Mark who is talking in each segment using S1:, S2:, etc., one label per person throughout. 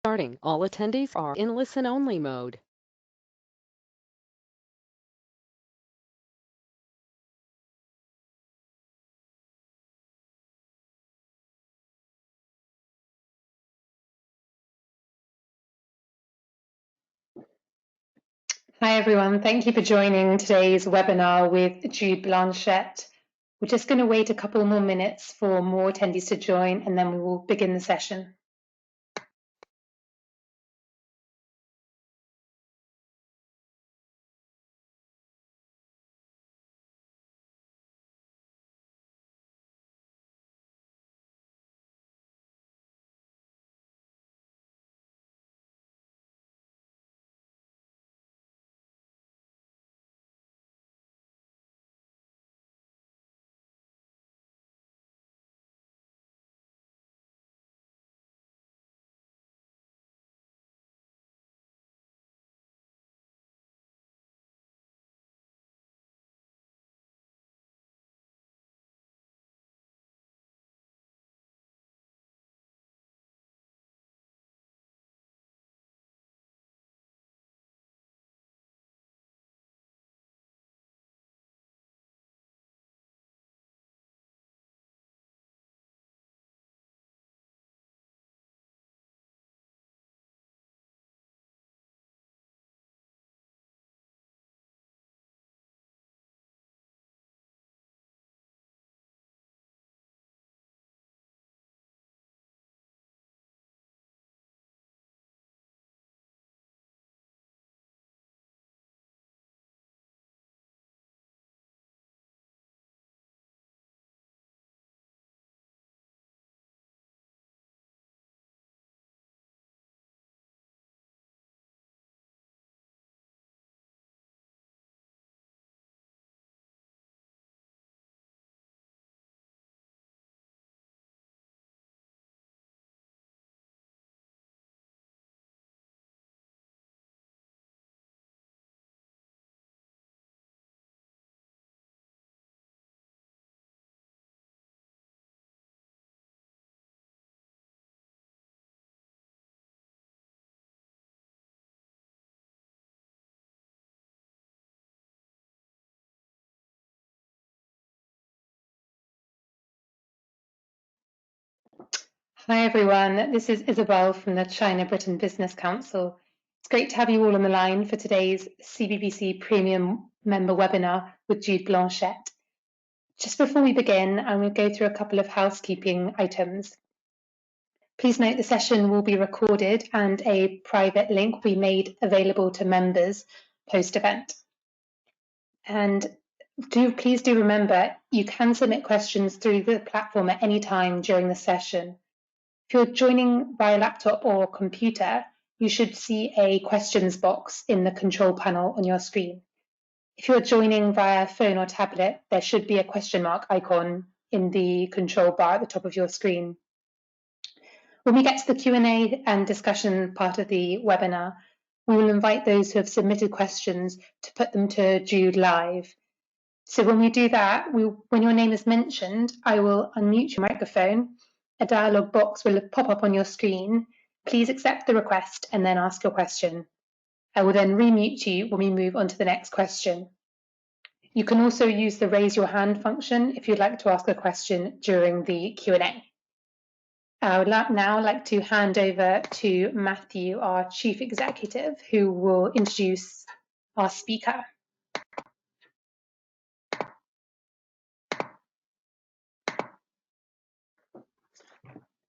S1: Starting, all attendees are in listen-only mode.
S2: Hi everyone, thank you for joining today's webinar with Jude Blanchette. We're just going to wait a couple more minutes for more attendees to join and then we will begin the session. Hi everyone, this is Isabel from the China-Britain Business Council. It's great to have you all on the line for today's CBBC Premium Member Webinar with Jude Blanchette. Just before we begin, I'm going to go through a couple of housekeeping items. Please note the session will be recorded and a private link will be made available to members post-event. And please do remember, you can submit questions through the platform at any time during the session. If you're joining via laptop or computer, you should see a questions box in the control panel on your screen. If you're joining via phone or tablet, there should be a question mark icon in the control bar at the top of your screen. When we get to the Q&A and discussion part of the webinar, we will invite those who have submitted questions to put them to Jude live. So when we do that, when your name is mentioned, I will unmute your microphone. A dialog box will pop up on your screen. Please accept the request and then ask your question. I will then remute you when we move on to the next question. You can also use the raise your hand function if you'd like to ask a question during the Q&A. I would now like to hand over to Matthew, our Chief Executive, who will introduce our speaker.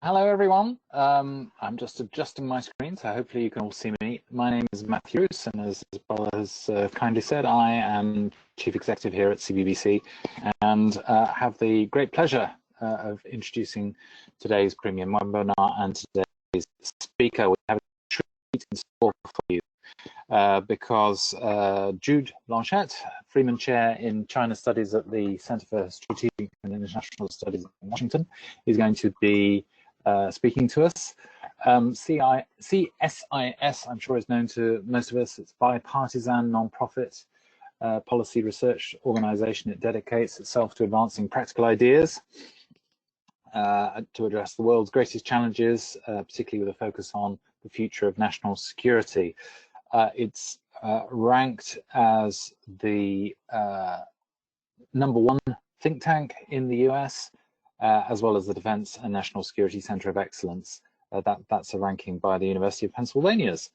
S3: Hello everyone, I'm just adjusting my screen, so hopefully you can all see me. My name is Matthew, and as Paula has kindly said, I am Chief Executive here at CBBC and have the great pleasure of introducing today's premium webinar and today's speaker. We have a treat in store for you because Jude Blanchette, Freeman Chair in China Studies at the Center for Strategic and International Studies in Washington, is going to be speaking to us. CSIS, I'm sure is known to most of us. It's a bipartisan non-profit policy research organization. It dedicates itself to advancing practical ideas to address the world's greatest challenges, particularly with a focus on the future of national security. It's ranked as the #1 think tank in the US, as well as the Defense and National Security Center of Excellence. That's a ranking by the University of Pennsylvania's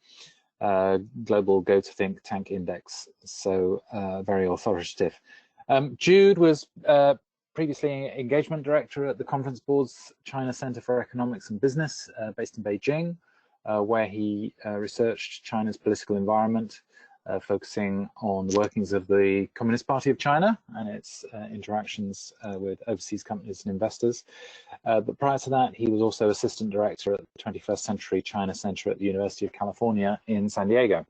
S3: Global Go to Think Tank Index, so very authoritative. Jude was previously engagement director at the Conference Board's China Center for Economics and Business, based in Beijing, where he researched China's political environment, focusing on the workings of the Communist Party of China and its interactions with overseas companies and investors. But prior to that, he was also assistant director at the 21st Century China Center at the University of California in San Diego.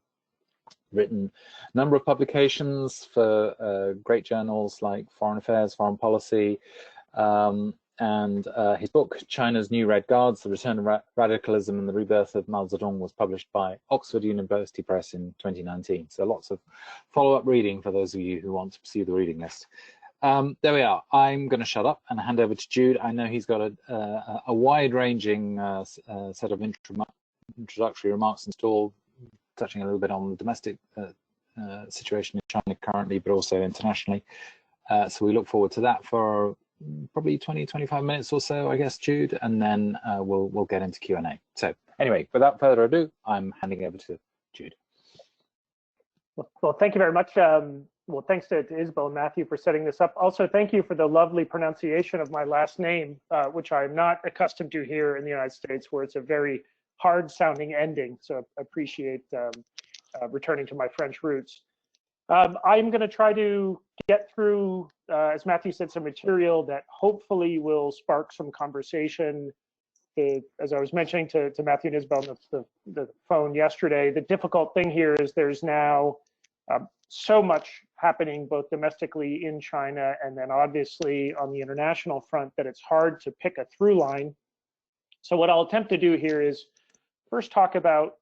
S3: Written a number of publications for great journals like Foreign Affairs, Foreign Policy, and his book, China's New Red Guards, The Return of Radicalism and the Rebirth of Mao Zedong, was published by Oxford University Press in 2019. So lots of follow-up reading for those of you who want to pursue the reading list. There we are. I'm going to shut up and hand over to Jude. I know he's got a wide-ranging set of introductory remarks in store, touching a little bit on the domestic situation in China currently, but also internationally. So we look forward to that for probably 20-25 minutes or so, I guess, Jude, and then we'll get into Q&A. So anyway, without further ado, I'm handing over to Jude.
S4: Well, thank you very much. Well, thanks to Isabel and Matthew for setting this up. Also, thank you for the lovely pronunciation of my last name, which I'm not accustomed to here in the United States, where it's a very hard-sounding ending. So I appreciate returning to my French roots. I'm going to try to get through, as Matthew said, some material that hopefully will spark some conversation. As I was mentioning to Matthew and Isabel on the phone yesterday, the difficult thing here is there's now so much happening both domestically in China and then obviously on the international front that it's hard to pick a through line. So what I'll attempt to do here is first talk about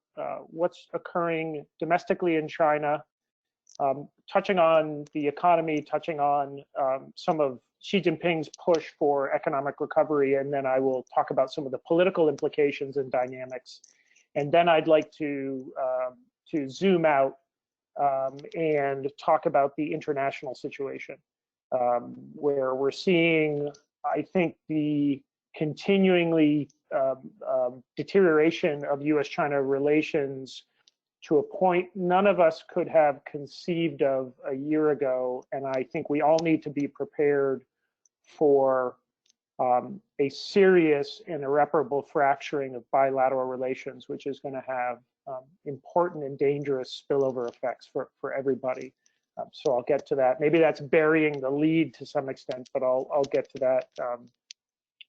S4: what's occurring domestically in China, touching on the economy, touching on some of Xi Jinping's push for economic recovery, and then I will talk about some of the political implications and dynamics. And then I'd like to zoom out and talk about the international situation, where we're seeing, I think, the continuingly deterioration of US-China relations to a point none of us could have conceived of a year ago. And I think we all need to be prepared for a serious and irreparable fracturing of bilateral relations, which is going to have important and dangerous spillover effects for everybody. So I'll get to that. Maybe that's burying the lead to some extent, but I'll get to that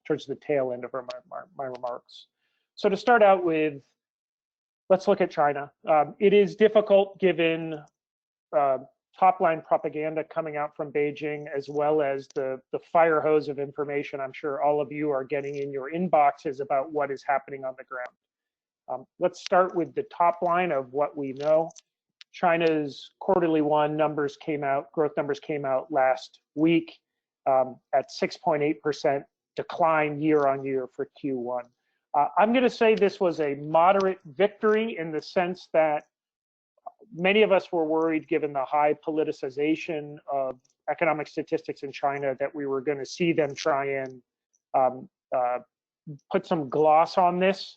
S4: towards the tail end of my remarks. So to start out with, let's look at China. It is difficult given top-line propaganda coming out from Beijing, as well as the fire hose of information I'm sure all of you are getting in your inboxes about what is happening on the ground. Let's start with the top line of what we know. China's quarterly numbers came out, growth numbers came out last week at 6.8% decline year on year for Q1. I'm going to say this was a moderate victory in the sense that many of us were worried, given the high politicization of economic statistics in China, that we were going to see them try and put some gloss on this.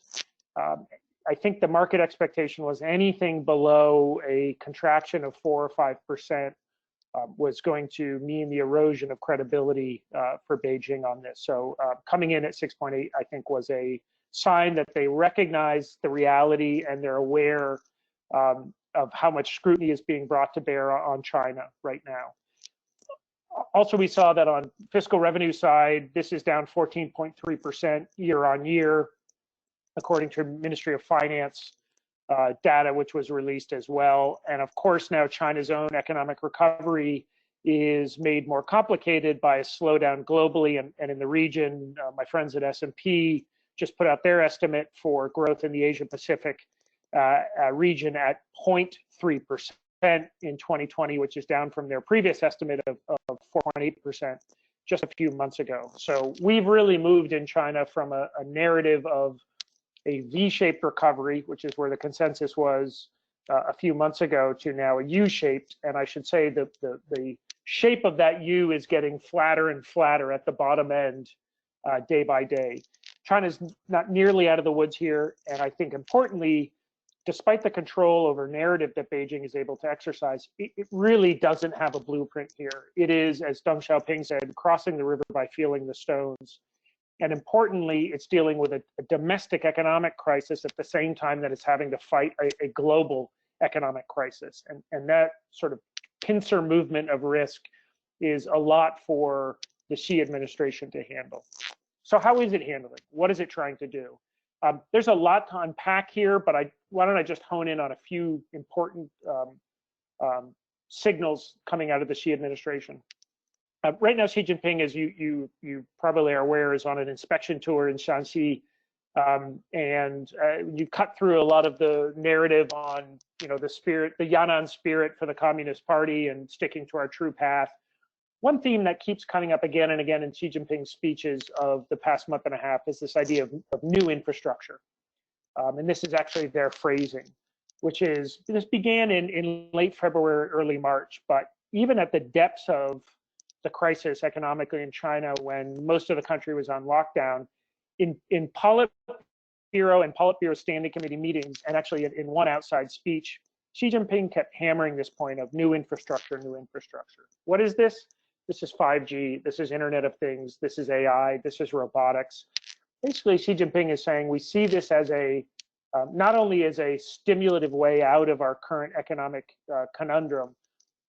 S4: I think the market expectation was anything below a contraction of 4 or 5% was going to mean the erosion of credibility for Beijing on this. So coming in at 6.8, I think, was a sign that they recognize the reality and they're aware of how much scrutiny is being brought to bear on China right now. Also, we saw that on fiscal revenue side, this is down 14.3% year on year, according to Ministry of Finance data, which was released as well. And of course, now China's own economic recovery is made more complicated by a slowdown globally and in the region. My friends at S&P just put out their estimate for growth in the Asia Pacific region at 0.3% in 2020, which is down from their previous estimate of 4.8% just a few months ago. So we've really moved in China from a narrative of a V-shaped recovery, which is where the consensus was a few months ago, to now a U-shaped. And I should say that the shape of that U is getting flatter and flatter at the bottom end day by day. China's not nearly out of the woods here. And I think importantly, despite the control over narrative that Beijing is able to exercise, it really doesn't have a blueprint here. It is, as Deng Xiaoping said, crossing the river by feeling the stones. And importantly, it's dealing with a domestic economic crisis at the same time that it's having to fight a global economic crisis. And that sort of pincer movement of risk is a lot for the Xi administration to handle. So how is it handling? What is it trying to do? There's a lot to unpack here, but why don't I just hone in on a few important signals coming out of the Xi administration. Right now, Xi Jinping, as you probably are aware, is on an inspection tour in Shanxi, and you cut through a lot of the narrative on, the spirit, the Yan'an spirit for the Communist Party and sticking to our true path. One theme that keeps coming up again and again in Xi Jinping's speeches of the past month and a half is this idea of new infrastructure. And this is actually their phrasing, which is, this began in late February, early March, but even at the depths of the crisis economically in China, when most of the country was on lockdown, in Politburo and Politburo Standing Committee meetings, and actually in one outside speech, Xi Jinping kept hammering this point of new infrastructure, new infrastructure. What is this? This is 5G, this is Internet of Things, this is AI, this is robotics. Basically, Xi Jinping is saying we see this as not only as a stimulative way out of our current economic conundrum,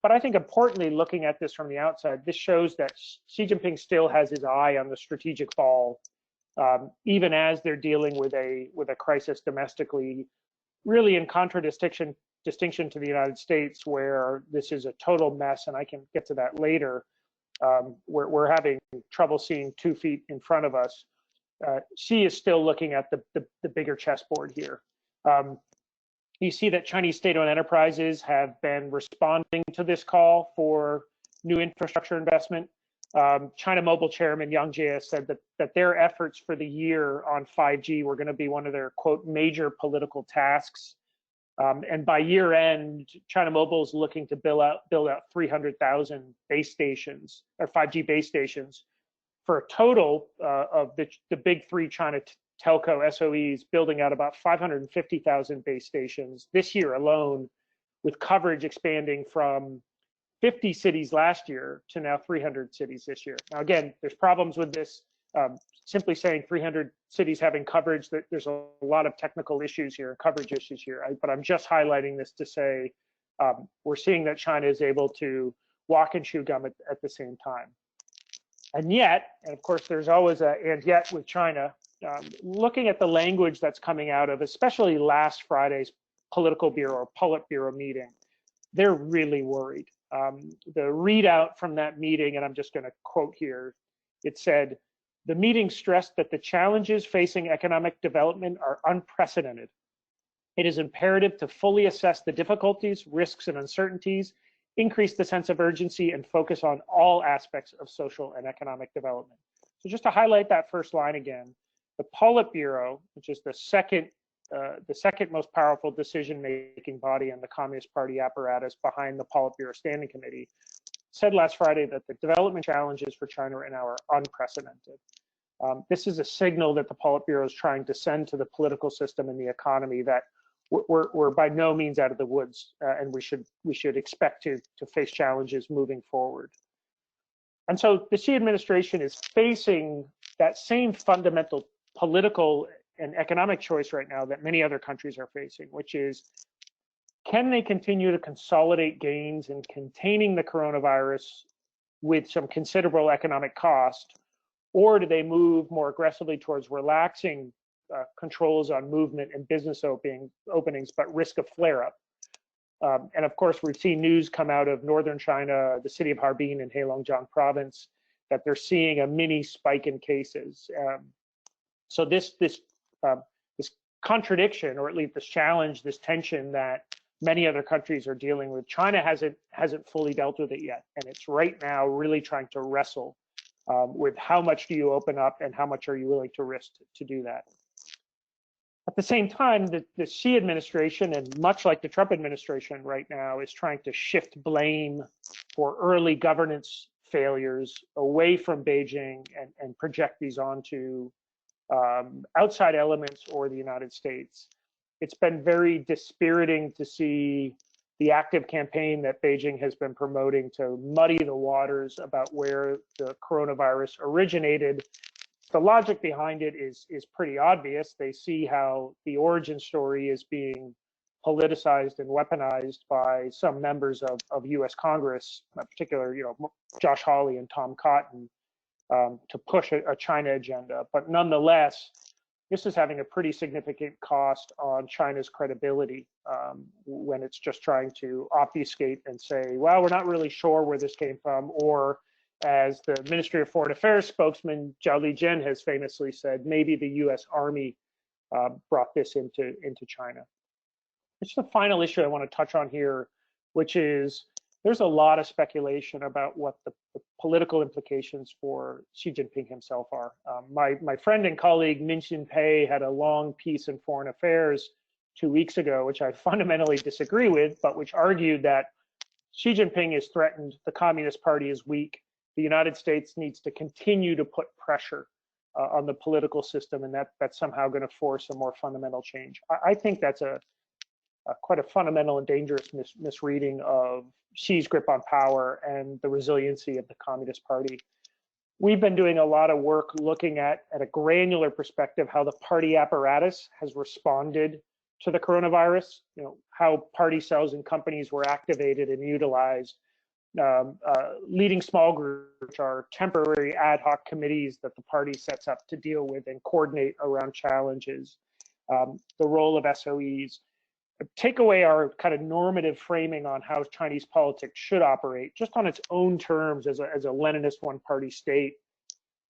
S4: but I think importantly, looking at this from the outside, this shows that Xi Jinping still has his eye on the strategic ball, even as they're dealing with a crisis domestically, really in contradistinction to the United States, where this is a total mess, and I can get to that later. We're having trouble seeing 2 feet in front of us. Xi is still looking at the bigger chessboard here. You see that Chinese state-owned enterprises have been responding to this call for new infrastructure investment. China Mobile Chairman Yang Jie said that their efforts for the year on 5G were going to be one of their, quote, major political tasks. And by year end, China Mobile is looking to build out 300,000 base stations, or 5G base stations, for a total of the big 3 China telco SOEs building out about 550,000 base stations this year alone, with coverage expanding from 50 cities last year to now 300 cities this year. Now, again, there's problems with this. Simply saying 300 cities having coverage, that there's a lot of technical issues here, coverage issues here. But I'm just highlighting this to say we're seeing that China is able to walk and chew gum at the same time. And yet, and of course, there's always a and yet with China, looking at the language that's coming out of, especially last Friday's Political Bureau or Politburo meeting, they're really worried. The readout from that meeting, and I'm just going to quote here, it said, "The meeting stressed that the challenges facing economic development are unprecedented. It is imperative to fully assess the difficulties, risks, and uncertainties, increase the sense of urgency, and focus on all aspects of social and economic development." So just to highlight that first line again, the Politburo, which is the second most powerful decision-making body in the Communist Party apparatus behind the Politburo Standing Committee, said last Friday that the development challenges for China right now are unprecedented. This is a signal that the Politburo is trying to send to the political system and the economy that we're by no means out of the woods, and we should expect to face challenges moving forward. And so the Xi administration is facing that same fundamental political and economic choice right now that many other countries are facing, which is, can they continue to consolidate gains in containing the coronavirus with some considerable economic cost, or do they move more aggressively towards relaxing controls on movement and business openings, but risk of flare-up? And of course, we've seen news come out of northern China, the city of Harbin in Heilongjiang province, that they're seeing a mini spike in cases. So this contradiction, or at least this challenge, this tension that many other countries are dealing with, China hasn't fully dealt with it yet, and it's right now really trying to wrestle with how much do you open up and how much are you willing to risk to do that. At the same time, the Xi administration, and much like the Trump administration right now, is trying to shift blame for early governance failures away from Beijing and project these onto outside elements or the United States. It's been very dispiriting to see the active campaign that Beijing has been promoting to muddy the waters about where the coronavirus originated. The logic behind it is pretty obvious. They see how the origin story is being politicized and weaponized by some members of U.S. Congress, in particular, Josh Hawley and Tom Cotton, to push a China agenda. But nonetheless, this is having a pretty significant cost on China's credibility when it's just trying to obfuscate and say, well, we're not really sure where this came from, or as the Ministry of Foreign Affairs spokesman Zhao Lijian has famously said, maybe the U.S. Army brought this into China. It's the final issue I want to touch on here, which is there's a lot of speculation about what the political implications for Xi Jinping himself are. My friend and colleague Min-Shin Pei had a long piece in Foreign Affairs 2 weeks ago, which I fundamentally disagree with, but which argued that Xi Jinping is threatened, the Communist Party is weak, the United States needs to continue to put pressure on the political system, and that's somehow going to force a more fundamental change. I think that's quite a fundamental and dangerous misreading of Xi's grip on power and the resiliency of the Communist Party. We've been doing a lot of work looking at a granular perspective, how the party apparatus has responded to the coronavirus, how party cells and companies were activated and utilized, leading small groups, which are temporary ad hoc committees that the party sets up to deal with and coordinate around challenges, the role of SOEs. Take away our kind of normative framing on how Chinese politics should operate, just on its own terms as a Leninist one-party state,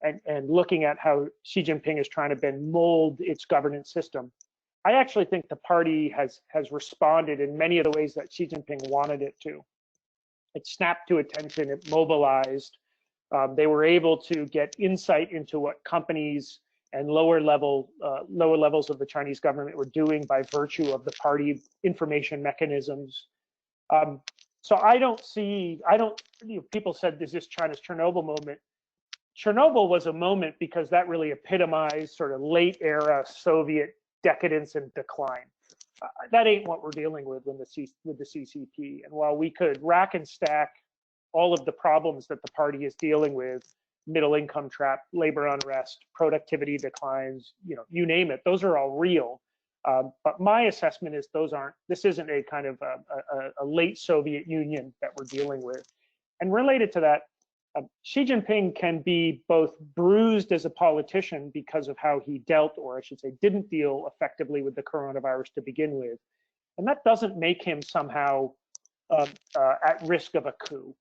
S4: and looking at how Xi Jinping is trying to mold its governance system. I actually think the party has responded in many of the ways that Xi Jinping wanted it to. It snapped to attention, it mobilized. They were able to get insight into what companies and lower levels of the Chinese government were doing by virtue of the party information mechanisms. So people said, is this China's Chernobyl moment? Chernobyl was a moment because that really epitomized sort of late era Soviet decadence and decline. That ain't what we're dealing with the CCP. And while we could rack and stack all of the problems that the party is dealing with, middle income trap, labor unrest, productivity declines, you name it, those are all real. But my assessment is this isn't a kind of a late Soviet Union that we're dealing with. And related to that, Xi Jinping can be both bruised as a politician because of how he dealt, or I should say didn't deal effectively with the coronavirus to begin with. And that doesn't make him somehow at risk of a coup.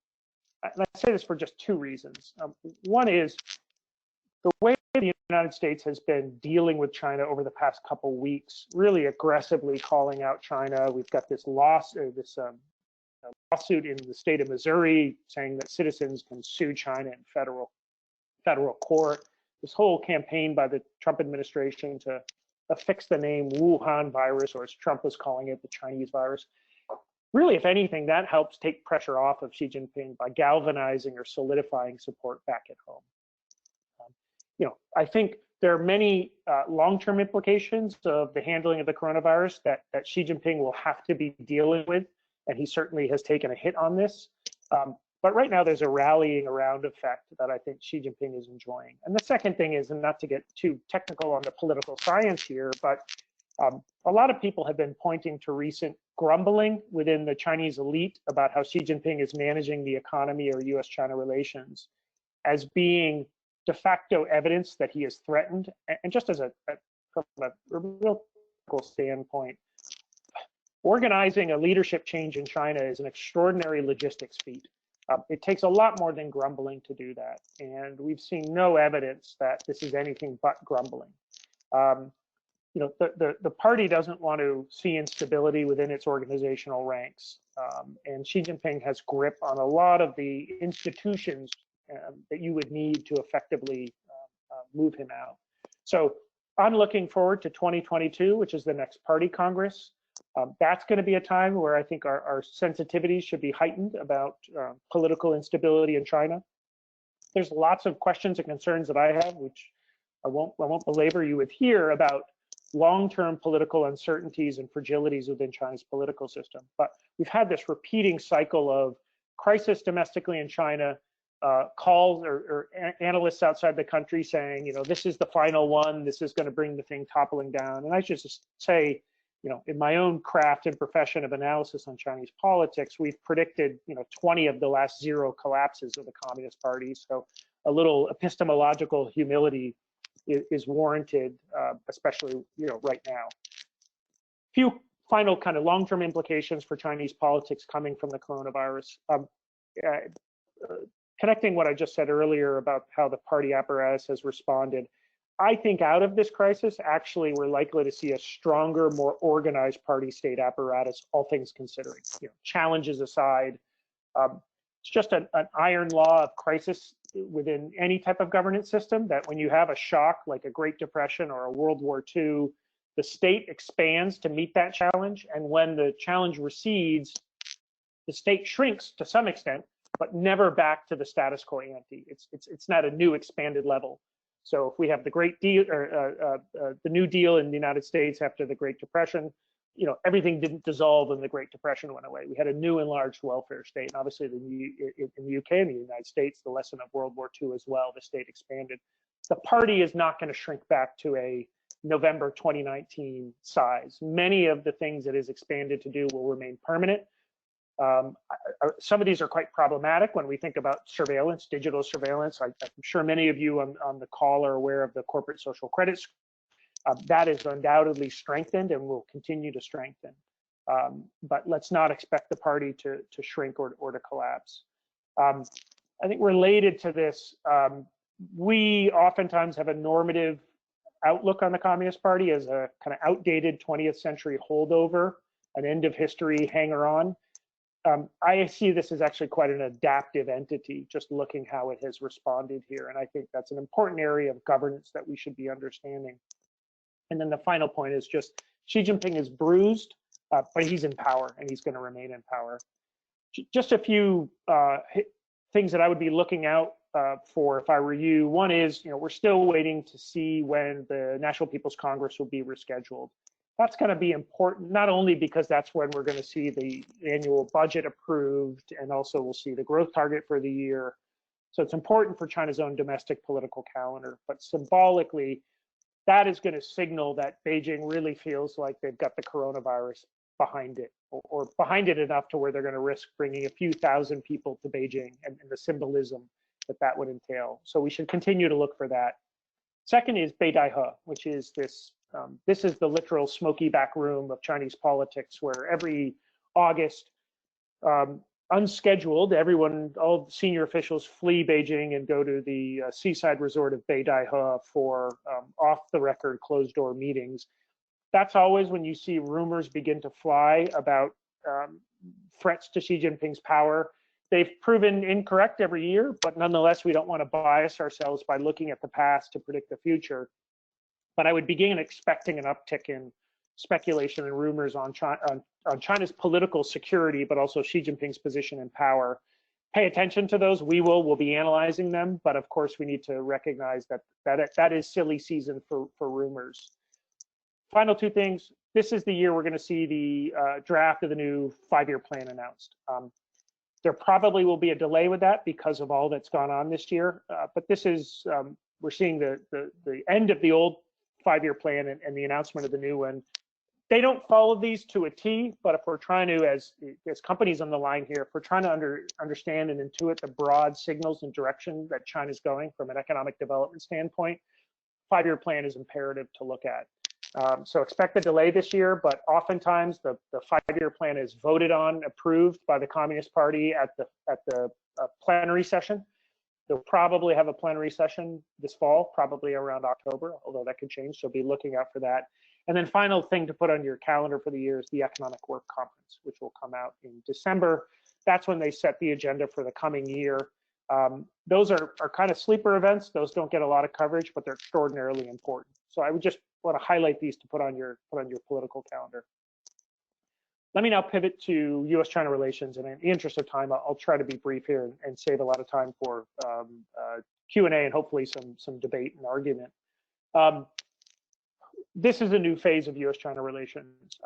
S4: And I say this for just two reasons. One is the way the United States has been dealing with China over the past couple weeks, really aggressively calling out China. We've got this lawsuit in the state of Missouri saying that citizens can sue China in federal court. This whole campaign by the Trump administration to affix the name Wuhan virus, or as Trump was calling it, the Chinese virus. Really, if anything, that helps take pressure off of Xi Jinping by galvanizing or solidifying support back at home. I think there are many long-term implications of the handling of the coronavirus that Xi Jinping will have to be dealing with, and he certainly has taken a hit on this. But right now, there's a rallying around effect that I think Xi Jinping is enjoying. And the second thing is, and not to get too technical on the political science here, but a lot of people have been pointing to recent grumbling within the Chinese elite about how Xi Jinping is managing the economy or US-China relations as being de facto evidence that he is threatened. And just as from a real standpoint, organizing a leadership change in China is an extraordinary logistics feat. It takes a lot more than grumbling to do that. And we've seen no evidence that this is anything but grumbling. The party doesn't want to see instability within its organizational ranks. And Xi Jinping has grip on a lot of the institutions that you would need to effectively move him out. So I'm looking forward to 2022, which is the next party Congress. That's going to be a time where I think our sensitivities should be heightened about political instability in China. There's lots of questions and concerns that I have, which I won't belabor you with here, about long-term political uncertainties and fragilities within China's political system. But we've had this repeating cycle of crisis domestically in China, calls or analysts outside the country saying, this is the final one, this is going to bring the thing toppling down. And I should just say, in my own craft and profession of analysis on Chinese politics, we've predicted, 20 of the last 0 collapses of the Communist Party. So a little epistemological humility is warranted, especially, right now. Few final kind of long-term implications for Chinese politics coming from the coronavirus. Connecting what I just said earlier about how the party apparatus has responded, I think out of this crisis, actually, we're likely to see a stronger, more organized party state apparatus, all things considering. Challenges aside, it's just an iron law of crisis within any type of governance system that when you have a shock like a Great Depression or a World War II, the state expands to meet that challenge. And when the challenge recedes, the state shrinks to some extent, but never back to the status quo ante. It's not a new expanded level. So if we have the Great Deal or the New Deal in the United States after the Great Depression, everything didn't dissolve when the Great Depression went away. We had a new enlarged welfare state, and obviously in the UK and the United States, the lesson of World War II as well, the state expanded. The party is not going to shrink back to a November 2019 size. Many of the things it is expanded to do will remain permanent. Some of these are quite problematic when we think about surveillance, digital surveillance. I'm sure many of you on the call are aware of the corporate social credit. That is undoubtedly strengthened and will continue to strengthen. But let's not expect the party to shrink or to collapse. I think related to this, we oftentimes have a normative outlook on the Communist Party as a kind of outdated 20th century holdover, an end of history hanger-on. I see this as actually quite an adaptive entity, just looking how it has responded here. And I think that's an important area of governance that we should be understanding. And then the final point is just Xi Jinping is bruised, but he's in power and he's going to remain in power. Just a few things that I would be looking out for if I were you. One is, we're still waiting to see when the National People's Congress will be rescheduled. That's going to be important, not only because that's when we're going to see the annual budget approved, and also we'll see the growth target for the year. So it's important for China's own domestic political calendar, but symbolically, that is going to signal that Beijing really feels like they've got the coronavirus behind it, or behind it enough to where they're going to risk bringing a few thousand people to Beijing, and the symbolism that would entail. So we should continue to look for that. Second is Beidaihe, which is this is the literal smoky back room of Chinese politics, where every August, unscheduled, all senior officials flee Beijing and go to the seaside resort of Beidaihe for off-the-record, closed-door meetings. That's always when you see rumors begin to fly about threats to Xi Jinping's power. They've proven incorrect every year, but nonetheless, we don't want to bias ourselves by looking at the past to predict the future. But I would begin expecting an uptick in speculation and rumors on China's political security, but also Xi Jinping's position in power. Pay attention to those. We'll be analyzing them, but of course we need to recognize that is silly season for rumors. Final two things. This is the year we're going to see the draft of the new 5-year plan announced. There probably will be a delay with that because of all that's gone on this year, but this is we're seeing the end of the old 5-year plan and the announcement of the new one. They don't follow these to a T, but if we're trying to, as companies on the line here, if we're trying to understand and intuit the broad signals and direction that China's going from an economic development standpoint, 5-year plan is imperative to look at. So expect a delay this year, but oftentimes the 5-year plan is voted on, approved by the Communist Party at the plenary session. They'll probably have a plenary session this fall, probably around October, although that could change, so be looking out for that. And then final thing to put on your calendar for the year is the Economic Work Conference, which will come out in December. That's when they set the agenda for the coming year. Those are kind of sleeper events. Those don't get a lot of coverage, but they're extraordinarily important. So I would just want to highlight these to put on your political calendar. Let me now pivot to U.S.-China relations, and in the interest of time, I'll try to be brief here and save a lot of time for Q&A and hopefully some debate and argument. This is a new phase of U.S.-China relations,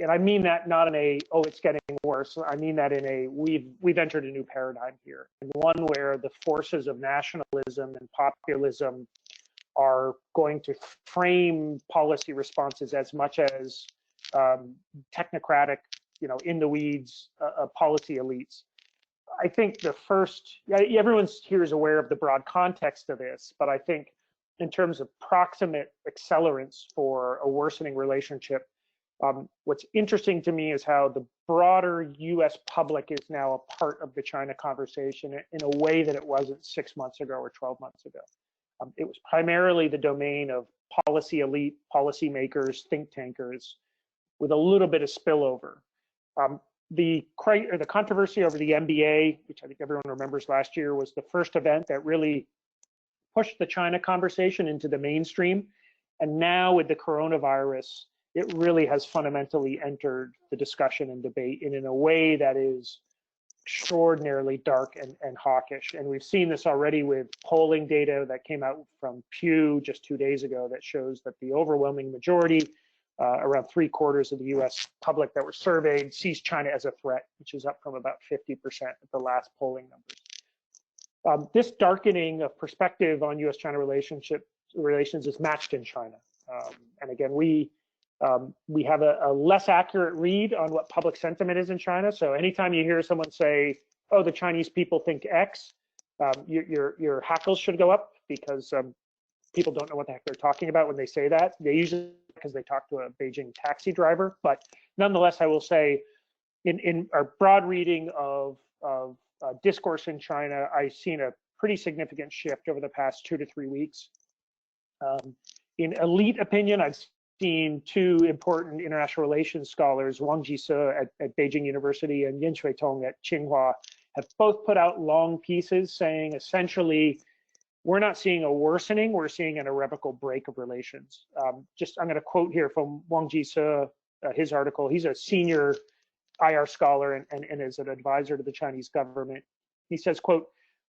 S4: and I mean that not in a it's getting worse. I mean that in a we've entered a new paradigm here, and one where the forces of nationalism and populism are going to frame policy responses as much as technocratic, in the weeds policy elites. I think the first, everyone here is aware of the broad context of this, but I think in terms of proximate accelerants for a worsening relationship, what's interesting to me is how the broader US public is now a part of the China conversation in a way that it wasn't 6 months ago or 12 months ago. It was primarily the domain of policy elite, policymakers, think tankers, with a little bit of spillover. The controversy over the MBA, which I think everyone remembers last year, was the first event that really pushed the China conversation into the mainstream. And now with the coronavirus, it really has fundamentally entered the discussion and debate in a way that is extraordinarily dark and hawkish. And we've seen this already with polling data that came out from Pew just 2 days ago that shows that the overwhelming majority, around 3/4 of the US public that were surveyed, sees China as a threat, which is up from about 50% at the last polling numbers. This darkening of perspective on US-China relations is matched in China. And again, we have a less accurate read on what public sentiment is in China. So anytime you hear someone say, oh, the Chinese people think X, your hackles should go up, because people don't know what the heck they're talking about when they say that. They usually, because they talk to a Beijing taxi driver. But nonetheless, I will say, in our broad reading of discourse in China, I've seen a pretty significant shift over the past 2 to 3 weeks. In elite opinion, I've seen 2 important international relations scholars, Wang Jise at Beijing University and Yin Shuitong at Tsinghua, have both put out long pieces saying essentially, we're not seeing a worsening, we're seeing an irrevocable break of relations. I'm going to quote here from Wang Jise, his article. He's a senior IR scholar and is an advisor to the Chinese government. He says, quote,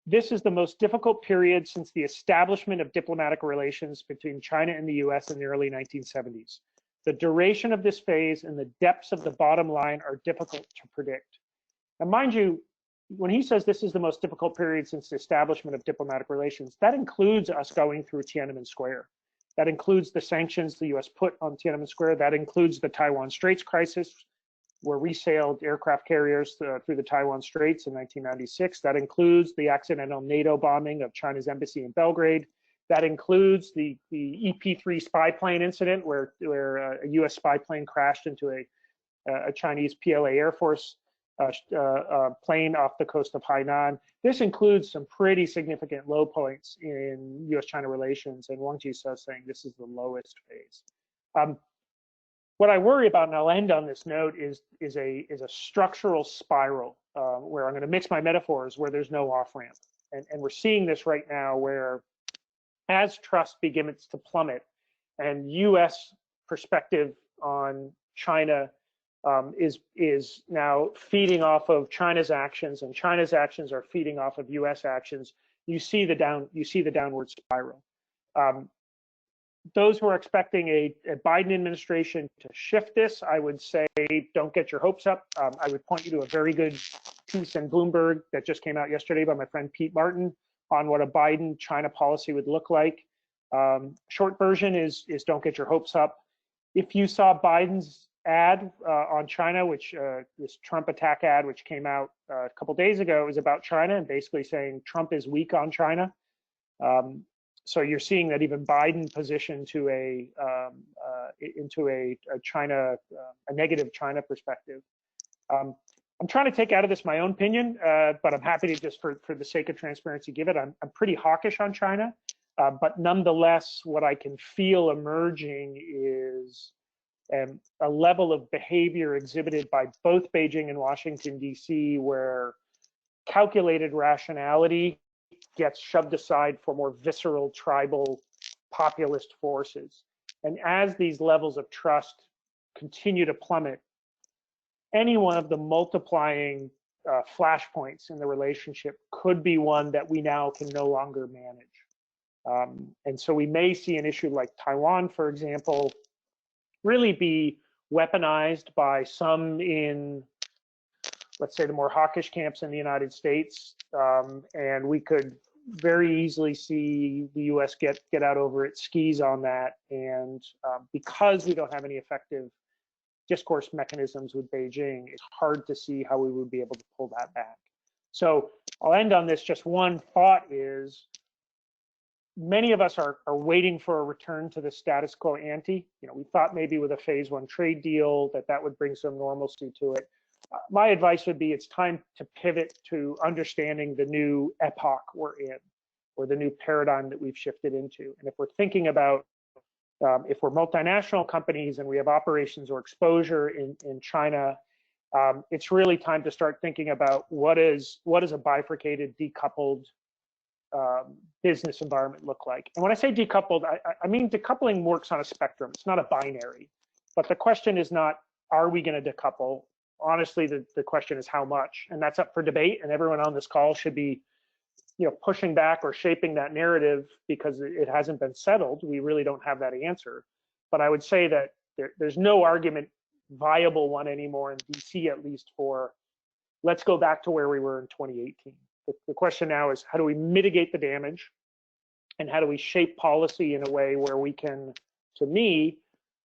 S4: "This is the most difficult period since the establishment of diplomatic relations between China and the US in the early 1970s. The duration of this phase and the depths of the bottom line are difficult to predict." Now, mind you, when he says this is the most difficult period since the establishment of diplomatic relations, that includes us going through Tiananmen Square. That includes the sanctions the US put on Tiananmen Square. That includes the Taiwan Straits crisis, where we sailed aircraft carriers through the Taiwan Straits in 1996. That includes the accidental NATO bombing of China's embassy in Belgrade. That includes the EP-3 spy plane incident, where a US spy plane crashed into a Chinese PLA Air Force plane off the coast of Hainan. This includes some pretty significant low points in US-China relations, and Wang Jise is saying this is the lowest phase. What I worry about, and I'll end on this note, is a structural spiral where I'm going to mix my metaphors, where there's no off-ramp. And we're seeing this right now, where as trust begins to plummet and US perspective on China is now feeding off of China's actions, and China's actions are feeding off of US actions, you see the downward spiral. Those who are expecting a Biden administration to shift this, I would say, don't get your hopes up. I would point you to a very good piece in Bloomberg that just came out yesterday by my friend Pete Martin on what a Biden China policy would look like. Short version is don't get your hopes up. If you saw Biden's ad on China, which this Trump attack ad, which came out a couple days ago, is about China and basically saying Trump is weak on China. So you're seeing that even Biden positioned to into a China, a negative China perspective. I'm trying to take out of this my own opinion, but I'm happy to just for the sake of transparency give it. I'm pretty hawkish on China, but nonetheless, what I can feel emerging is a level of behavior exhibited by both Beijing and Washington, D.C., where calculated rationality gets shoved aside for more visceral tribal populist forces. And as these levels of trust continue to plummet, any one of the multiplying flashpoints in the relationship could be one that we now can no longer manage. And so we may see an issue like Taiwan, for example, really be weaponized by some in, let's say, the more hawkish camps in the United States. And we could very easily see the US get out over its skis on that. And because we don't have any effective discourse mechanisms with Beijing, it's hard to see how we would be able to pull that back. So I'll end on this. Just one thought is, many of us are waiting for a return to the status quo ante. We thought maybe with a phase 1 trade deal that would bring some normalcy to it. My advice would be it's time to pivot to understanding the new epoch we're in, or the new paradigm that we've shifted into. And if we're thinking about if we're multinational companies and we have operations or exposure in China, it's really time to start thinking about what is a bifurcated, decoupled business environment look like. And when I say decoupled, I mean decoupling works on a spectrum. It's not a binary. But the question is not, are we going to decouple? Honestly, the question is how much, and that's up for debate. And everyone on this call should be, pushing back or shaping that narrative, because it hasn't been settled. We really don't have that answer. But I would say that there's no argument, viable one anymore in DC, at least, for let's go back to where we were in 2018. The question now is, how do we mitigate the damage, and how do we shape policy in a way where we can, to me,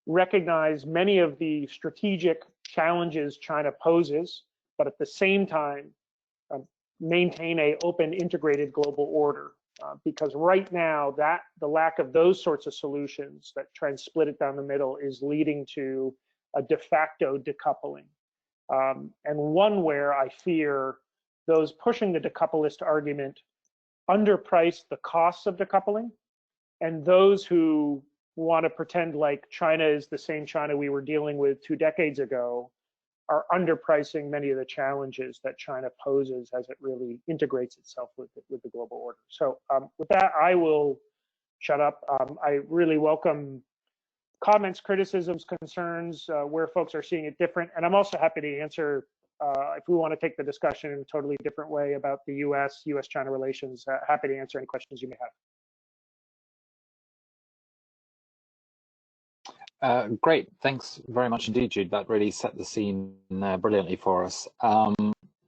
S4: recognize many of the strategic challenges China poses, but at the same time maintain a open, integrated global order. Because right now, the lack of those sorts of solutions that try and split it down the middle is leading to a de facto decoupling. And one where I fear those pushing the decouplist argument underprice the costs of decoupling, and those who want to pretend like China is the same China we were dealing with 2 decades ago are underpricing many of the challenges that China poses as it really integrates itself with the global order. So with that, I will shut up. I really welcome comments, criticisms, concerns, where folks are seeing it different. And I'm also happy to answer, if we want to take the discussion in a totally different way about the US-China relations, happy to answer any questions you may have.
S3: Great, thanks very much indeed, Jude. That really set the scene brilliantly for us.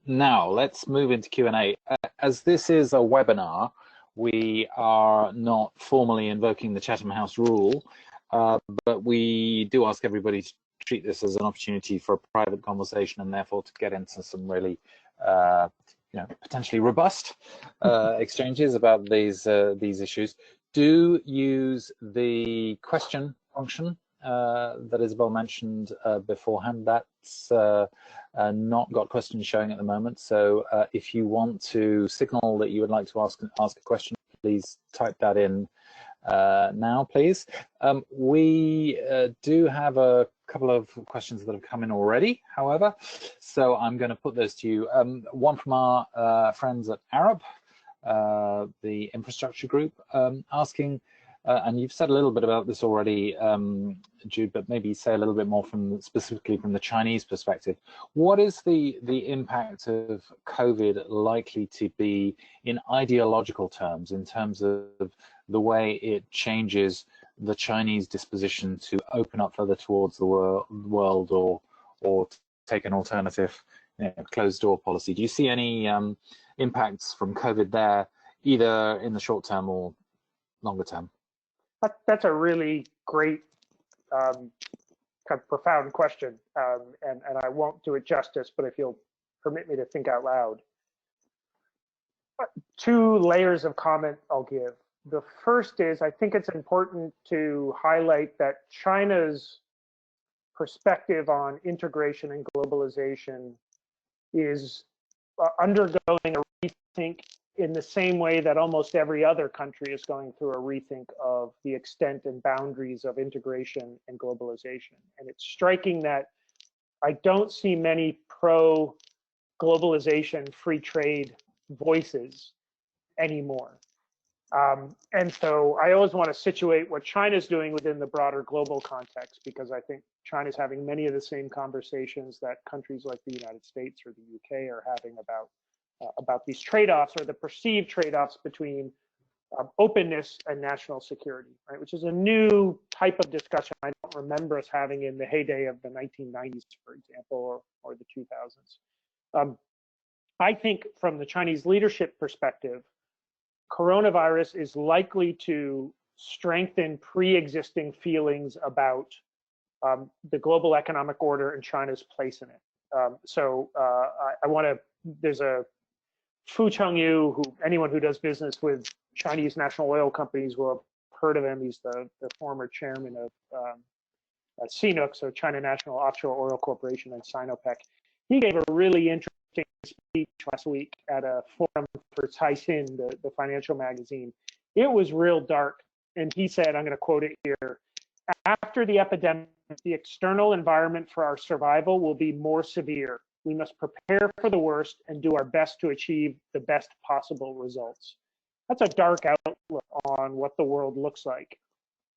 S3: Now, let's move into Q&A. As this is a webinar, we are not formally invoking the Chatham House rule, but we do ask everybody to treat this as an opportunity for a private conversation, and therefore to get into some really potentially robust exchanges about these issues. Do use the question function that Isabel mentioned beforehand. That's not got questions showing at the moment. So if you want to signal that you would like to ask a question, please type that in now, please. We do have a couple of questions that have come in already, however, so I'm going to put those to you. One from our friends at Arab, the infrastructure group, asking, and you've said a little bit about this already, Jude, but maybe say a little bit more specifically from the Chinese perspective. What is the impact of COVID likely to be in ideological terms, in terms of the way it changes the Chinese disposition to open up further towards the world, or take an alternative closed door policy? Do you see any impacts from COVID there, either in the short term or longer term?
S4: That's a really great, kind of profound question, and I won't do it justice, but if you'll permit me to think out loud. 2 layers of comment I'll give. The first is, I think it's important to highlight that China's perspective on integration and globalization is undergoing a rethink in the same way that almost every other country is going through a rethink of the extent and boundaries of integration and globalization. And it's striking that I don't see many pro-globalization, free trade voices anymore. And so I always want to situate what China's doing within the broader global context, because I think China's having many of the same conversations that countries like the United States or the UK are having about these trade-offs, or the perceived trade-offs between openness and national security, right? Which is a new type of discussion I don't remember us having in the heyday of the 1990s, for example, or the 2000s. I think from the Chinese leadership perspective, coronavirus is likely to strengthen pre-existing feelings about the global economic order and China's place in it. I want to, there's a Fu Chengyu, who anyone who does business with Chinese national oil companies will have heard of him. He's the former chairman of CNOOC, so China National Offshore Oil Corporation, and Sinopec. He gave a really interesting speech last week at a forum for Caixin, the financial magazine. It was real dark, and he said, I'm going to quote it here, "After the epidemic, the external environment for our survival will be more severe. We must prepare for the worst and do our best to achieve the best possible results." That's a dark outlook on what the world looks like.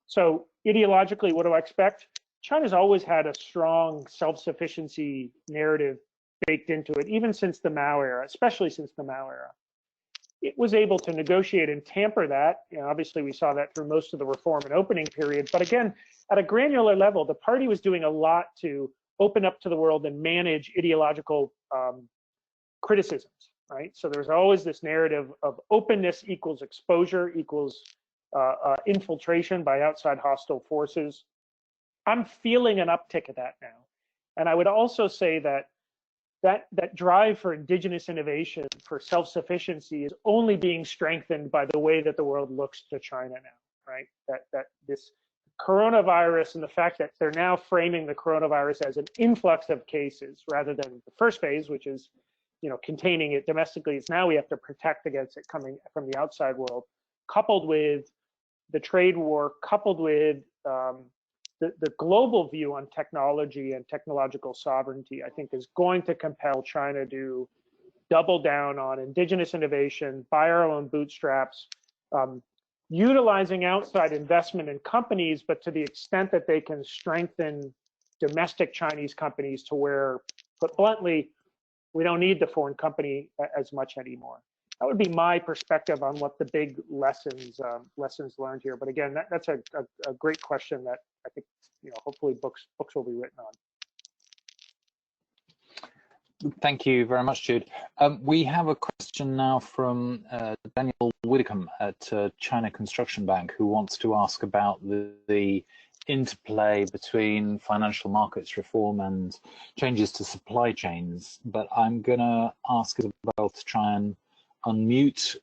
S4: So ideologically, what do I expect? China's always had a strong self-sufficiency narrative baked into it, even since the Mao era, especially since the Mao era. It was able to negotiate and tamper that. You know, obviously, we saw that through most of the reform and opening period. But again, at a granular level, the party was doing a lot to open up to the world and manage ideological criticisms, right? So there's always this narrative of openness equals exposure equals infiltration by outside hostile forces. I'm feeling an uptick of that now. And I would also say that that drive for indigenous innovation, for self-sufficiency, is only being strengthened by the way that the world looks to China now, right? That this coronavirus and the fact that they're now framing the coronavirus as an influx of cases rather than the first phase, which is, you know, containing it domestically. It's now we have to protect against it coming from the outside world, coupled with the trade war, coupled with the global view on technology and technological sovereignty, I think, is going to compel China to double down on indigenous innovation, buy our own bootstraps, utilizing outside investment in companies, but to the extent that they can strengthen domestic Chinese companies to where, put bluntly, we don't need the foreign company as much anymore. That would be my perspective on what the big lessons learned here. But again, that's a great question that I think, you know, hopefully books will be written on.
S3: Thank you very much, Jude. We have a question now from Daniel Widdicombe at China Construction Bank, who wants to ask about the interplay between financial markets reform and changes to supply chains. But I'm going to ask Isabel to try and unmute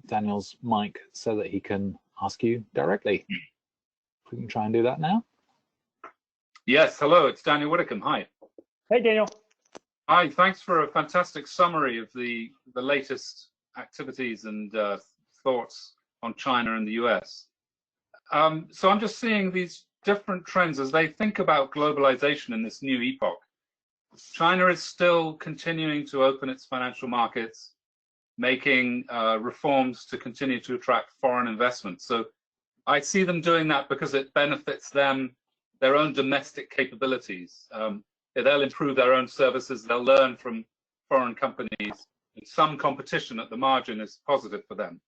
S3: Daniel's mic so that he can ask you directly. If we can try and do that now.
S5: Yes, hello, it's Daniel Widdicombe. Hi.
S4: Hey, Daniel.
S5: Hi, thanks for a fantastic summary of the latest activities and thoughts on China and the US. So I'm just seeing these different trends as they think about globalization in this new epoch. China is still continuing to open its financial markets, making reforms to continue to attract foreign investment. So I see them doing that because it benefits them, their own domestic capabilities. They'll improve their own services, they'll learn from foreign companies, and some competition at the margin is positive for them.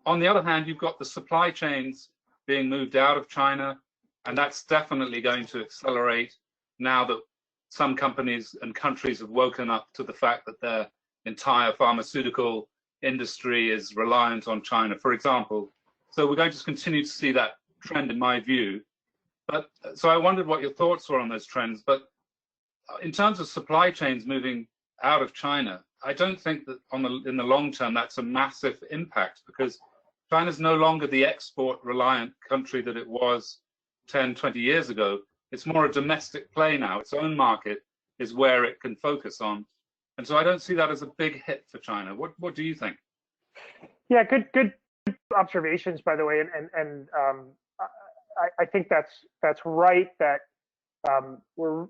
S5: On the other hand, you've got the supply chains being moved out of China, and that's definitely going to accelerate now that some companies and countries have woken up to the fact that their entire pharmaceutical industry is reliant on China, for example. So we're going to continue to see that trend, in my view. But so I wondered what your thoughts were on those trends. But in terms of supply chains moving out of China, I don't think that in the long term that's a massive impact, because China's no longer the export reliant country that it was 10, 20 years ago. It's more a domestic play now. Its own market is where it can focus on. And so I don't see that as a big hit for China. What do you think?
S4: Yeah, good observations, by the way. And I think that's right, that we're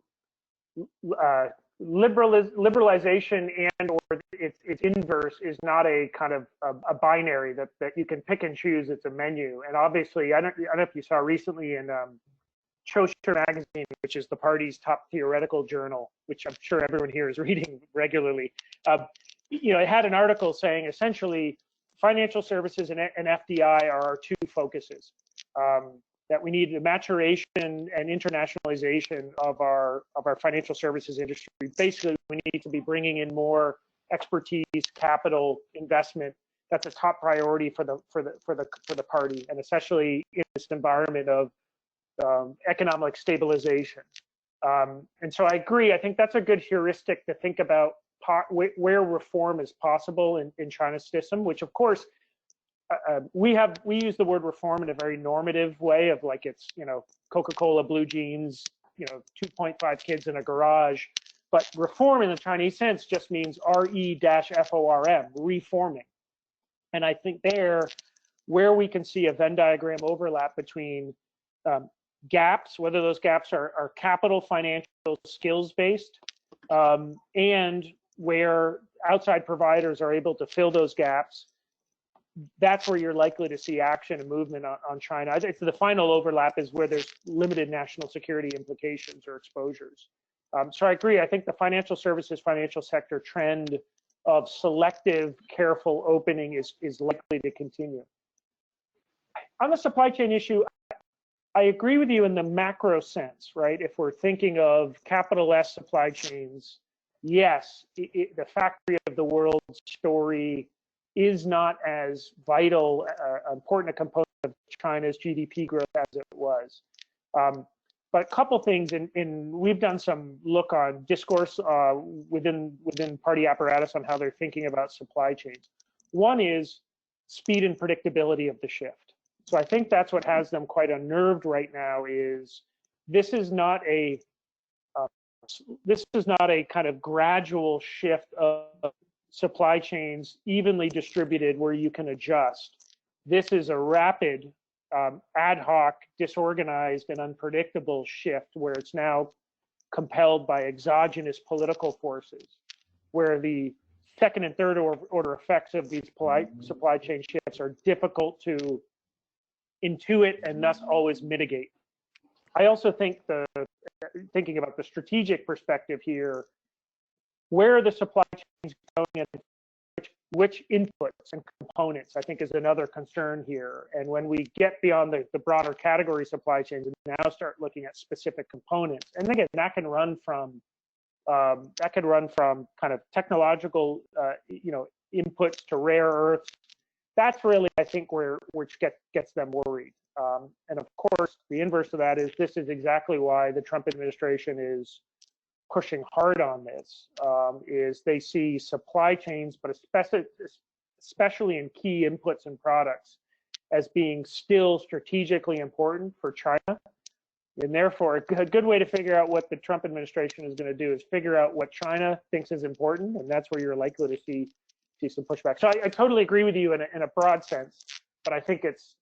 S4: liberalization and or its inverse is not a kind of a binary that you can pick and choose. It's a menu. And obviously, I don't know if you saw recently in Chaucer magazine, which is the party's top theoretical journal, which I'm sure everyone here is reading regularly. It had an article saying essentially financial services and FDI are our two focuses. That we need the maturation and internationalization of our financial services industry. Basically, we need to be bringing in more expertise, capital, investment. That's a top priority for the party, and especially in this environment of economic stabilization. And so I agree. I think that's a good heuristic to think about where reform is possible in China's system, which of course we use the word reform in a very normative way of like it's Coca-Cola, blue jeans, 2.5 kids in a garage. But reform in the Chinese sense just means RE-FORM, reforming. And I think where we can see a Venn diagram overlap between gaps, whether those gaps are capital, financial, skills based, and where outside providers are able to fill those gaps, that's where you're likely to see action and movement on China. I think the final overlap is where there's limited national security implications or exposures. So I agree. I think the financial services, financial sector trend of selective, careful opening is likely to continue. On the supply chain issue, I agree with you in the macro sense, right? If we're thinking of capital S supply chains, yes, the factory of the world story is not as vital, important a component of China's GDP growth as it was. But a couple things, we've done some look on discourse within party apparatus on how they're thinking about supply chains. One is speed and predictability of the shift. So I think that's what has them quite unnerved right now. Is this is not a kind of gradual shift of supply chains evenly distributed where you can adjust. This is a rapid, ad hoc, disorganized, and unpredictable shift where it's now compelled by exogenous political forces, where the second and third order effects of these supply chain shifts are difficult to intuit and thus always mitigate. I also think thinking about the strategic perspective here, where are the supply chains going and which inputs and components, I think, is another concern here. And when we get beyond the broader category supply chains and now start looking at specific components, and again, that can run from kind of technological, inputs to rare earths. That's really, I think, which gets them worried. And of course, the inverse of that is this is exactly why the Trump administration is pushing hard on this, is they see supply chains, but especially in key inputs and products, as being still strategically important for China. And therefore, a good way to figure out what the Trump administration is going to do is figure out what China thinks is important, and that's where you're likely to see some pushback. So I totally agree with you in a broad sense, but I think it's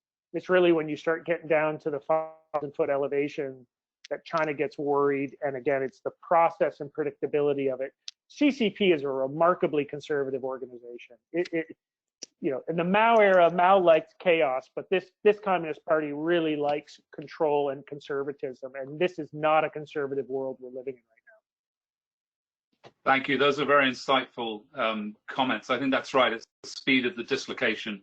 S4: really when you start getting down to the 1,000-foot elevation that China gets worried. And again, it's the process and predictability of it. CCP is a remarkably conservative organization. In the Mao era, Mao liked chaos, but this Communist Party really likes control and conservatism, and this is not a conservative world we're living in right now.
S5: Thank you. Those are very insightful comments. I think that's right. It's the speed of the dislocation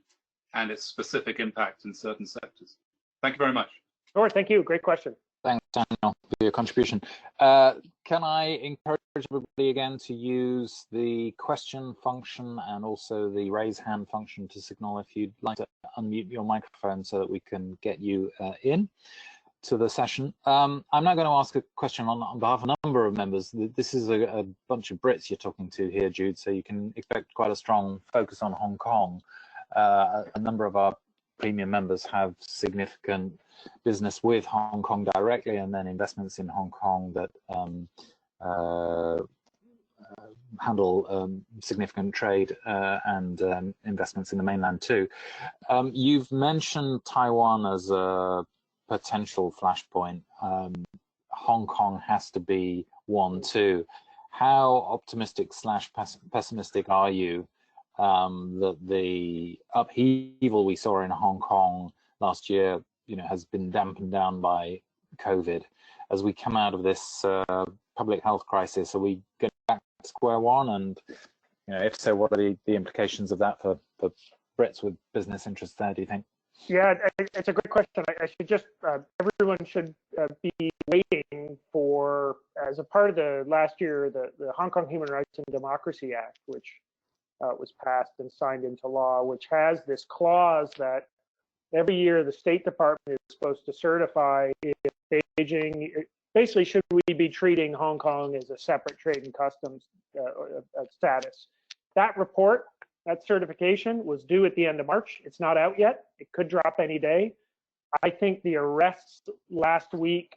S5: and its specific impact in certain sectors. Thank you very much.
S4: Sure, thank you. Great question.
S3: Thanks, Daniel, for your contribution. Can I encourage everybody again to use the question function and also the raise hand function to signal if you'd like to unmute your microphone so that we can get you in to the session. I'm now going to ask a question on behalf of a number of members. This is a bunch of Brits you're talking to here, Jude, so you can expect quite a strong focus on Hong Kong. A number of our premium members have significant business with Hong Kong directly, and then investments in Hong Kong that handle significant trade and investments in the mainland too. You've mentioned Taiwan as a potential flashpoint. Hong Kong has to be one too. how optimistic slash pessimistic are you that the upheaval we saw in Hong Kong last year, has been dampened down by COVID? As we come out of this public health crisis, are we getting back to square one? And if so, what are the implications of that for Brits with business interests there, do you think?
S4: Yeah, it's a great question. I should just, everyone should be waiting for, as a part of the last year, the Hong Kong Human Rights and Democracy Act, which was passed and signed into law, which has this clause that every year the State Department is supposed to certify if Beijing, basically, should we be treating Hong Kong as a separate trade and customs status. That report, that certification was due at the end of March. It's not out yet. It could drop any day. I think the arrests last week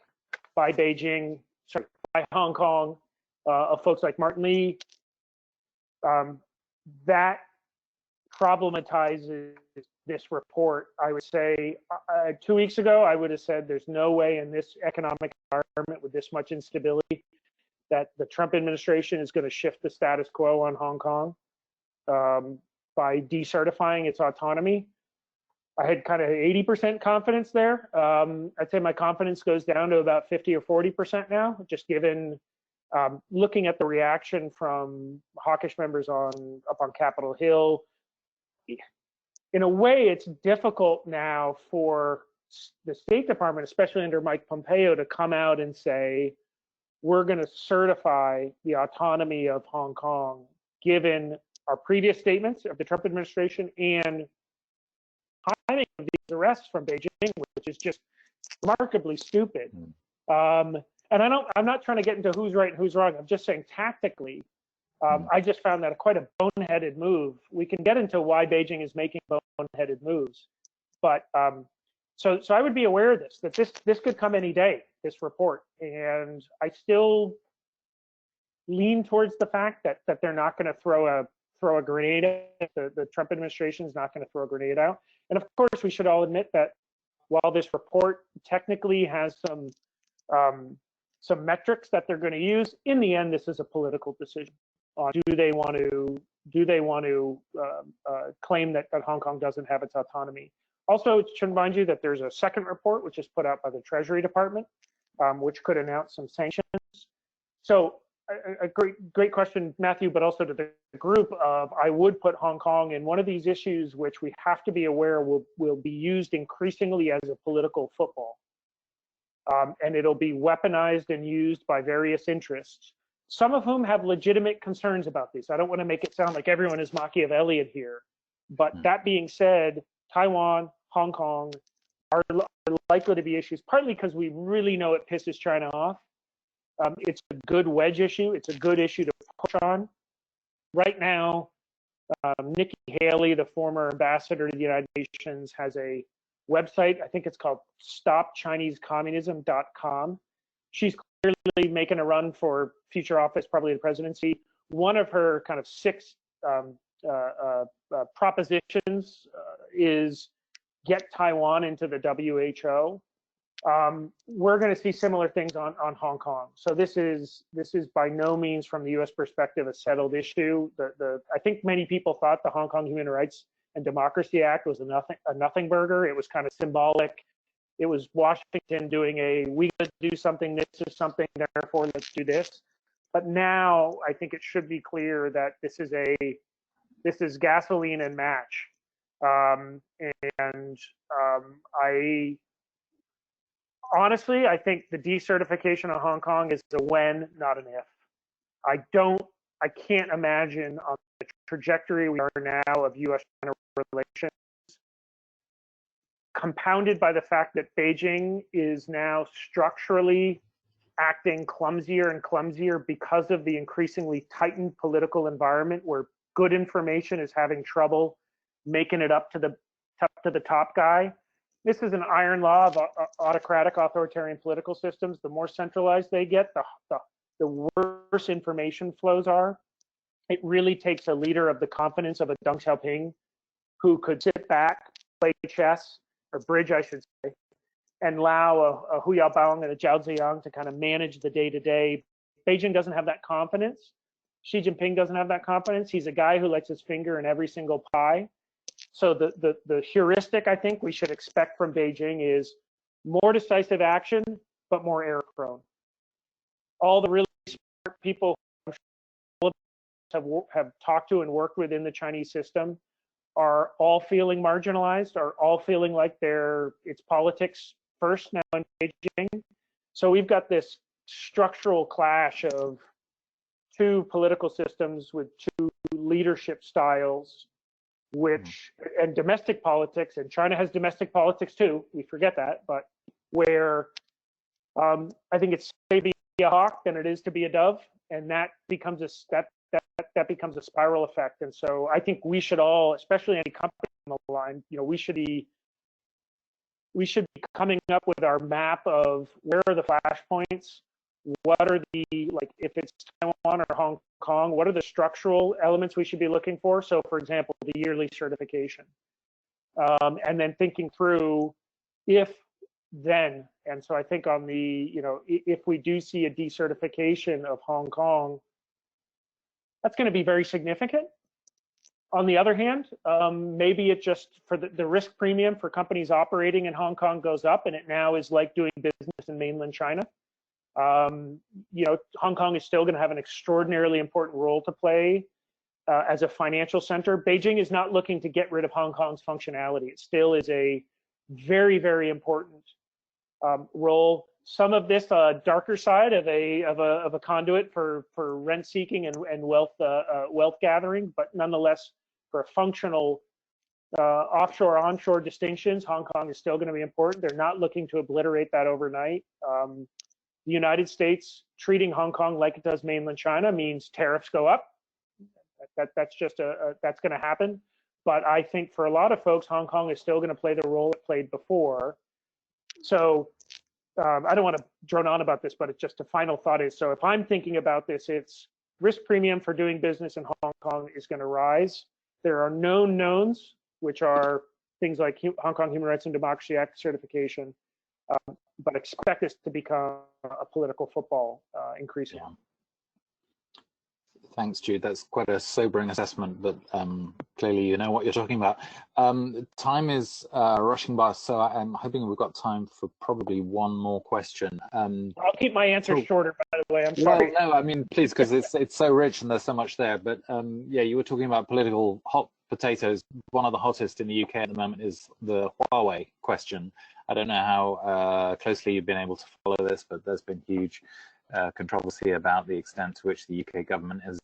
S4: by Beijing, sorry, by Hong Kong, of folks like Martin Lee, that problematizes this report. I would say 2 weeks ago, I would have said there's no way in this economic environment with this much instability that the Trump administration is going to shift the status quo on Hong Kong by decertifying its autonomy. I had kind of 80% confidence there. I'd say my confidence goes down to about 50 or 40% now, just given looking at the reaction from hawkish members up on Capitol Hill. In a way, it's difficult now for the State Department, especially under Mike Pompeo, to come out and say, we're going to certify the autonomy of Hong Kong, given our previous statements of the Trump administration and timing of these arrests from Beijing, which is just remarkably stupid. And I'm not trying to get into who's right and who's wrong. I'm just saying tactically, I just found that quite a boneheaded move. We can get into why Beijing is making boneheaded moves, but so I would be aware of this, that this could come any day, this report, and I still lean towards the fact that they're not going to throw a grenade out. The Trump administration is not going to throw a grenade out. And of course, we should all admit that while this report technically has some metrics that they're going to use, in the end, this is a political decision on do they want to claim that Hong Kong doesn't have its autonomy. Also, to remind you that there's a second report which is put out by the Treasury Department, which could announce some sanctions. So a great question, Matthew, but also to the group of, I would put Hong Kong in one of these issues which we have to be aware will be used increasingly as a political football. And it'll be weaponized and used by various interests, some of whom have legitimate concerns about this. I don't want to make it sound like everyone is Machiavellian here. But that being said, Taiwan, Hong Kong are likely to be issues, partly because we really know it pisses China off. It's a good wedge issue. It's a good issue to push on. Right now, Nikki Haley, the former ambassador to the United Nations, has a website. I think it's called stopchinesecommunism.com. She's clearly making a run for future office, probably the presidency. One of her kind of 6 propositions is get Taiwan into the WHO. We're going to see similar things on Hong Kong. So this is by no means, from the U.S. perspective, a settled issue. I think many people thought the Hong Kong Human Rights and Democracy Act was a nothing burger. It was kind of symbolic. It was Washington doing we gotta do something. This is something. Therefore, let's do this. But now I think it should be clear that this is gasoline and match. Honestly, I think the decertification of Hong Kong is a when, not an if. I can't imagine on the trajectory we are now of U.S.-China relations, compounded by the fact that Beijing is now structurally acting clumsier and clumsier because of the increasingly tightened political environment where good information is having trouble making it up to the top guy. This is an iron law of autocratic, authoritarian political systems. The more centralized they get, the worse information flows are. It really takes a leader of the confidence of a Deng Xiaoping who could sit back, play chess, or bridge, I should say, and allow a Hu Yaobang and a Zhao Ziyang to kind of manage the day-to-day Beijing doesn't have that confidence. Xi Jinping doesn't have that confidence. He's a guy who likes his finger in every single pie. So the heuristic I think we should expect from Beijing is more decisive action, but more error prone. All the really smart people have talked to and worked with in the Chinese system are all feeling marginalized, are all feeling like it's politics first now in Beijing. So we've got this structural clash of two political systems with two leadership styles, which and domestic politics, and China has domestic politics too. We forget that, but where I think it's safer to be a hawk than it is to be a dove, and that becomes that becomes a spiral effect. And so I think we should all, especially any company on the line, we should be coming up with our map of where are the flashpoints, what are the, like if it's Taiwan or Hong Kong, what are the structural elements we should be looking for? So for example, the yearly certification, and then thinking through if then. And so I think on the, if we do see a decertification of Hong Kong, that's going to be very significant. On the other hand, maybe it just for the risk premium for companies operating in Hong Kong goes up, and it now is like doing business in mainland China. Hong Kong is still going to have an extraordinarily important role to play as a financial center. Beijing is not looking to get rid of Hong Kong's functionality. It still is a very, very important role. Some of this darker side of a conduit for rent seeking and wealth gathering, but nonetheless for functional offshore onshore distinctions, Hong Kong is still going to be important. They're not looking to obliterate that overnight. The United States treating Hong Kong like it does mainland China means tariffs go up. That's just that's going to happen. But I think for a lot of folks, Hong Kong is still going to play the role it played before. So I don't want to drone on about this, but it's just a final thought is, so if I'm thinking about this, it's risk premium for doing business in Hong Kong is going to rise. There are known knowns, which are things like Hong Kong Human Rights and Democracy Act certification, but expect this to become a political football increasingly.
S3: Yeah. Thanks, Jude. That's quite a sobering assessment, but clearly you know what you're talking about. Time is rushing by, so I'm hoping we've got time for probably one more question.
S4: I'll keep my answer shorter, by the way. I'm sorry.
S3: Well, no, I mean, please, because it's so rich and there's so much there. But yeah, you were talking about political hot potatoes. One of the hottest in the UK at the moment is the Huawei question. I don't know how closely you've been able to follow this, but there's been huge controversy about the extent to which the UK government is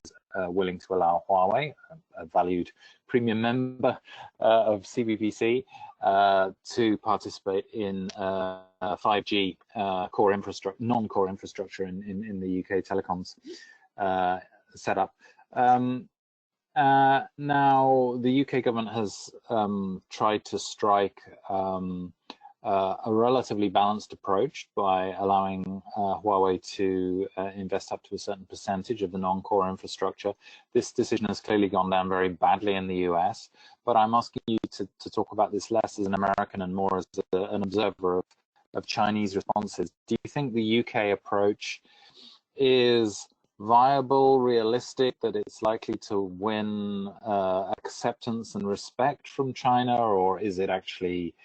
S3: willing to allow Huawei, a valued premium member of CBBC, to participate in 5G core infrastructure, non-core infrastructure in the UK telecoms setup. Now, the UK government has tried to strike a relatively balanced approach by allowing Huawei to invest up to a certain percentage of the non-core infrastructure. This decision has clearly gone down very badly in the US, but I'm asking you to talk about this less as an American and more as an observer of Chinese responses. Do you think the UK approach is viable, realistic, that it's likely to win acceptance and respect from China, or is it actually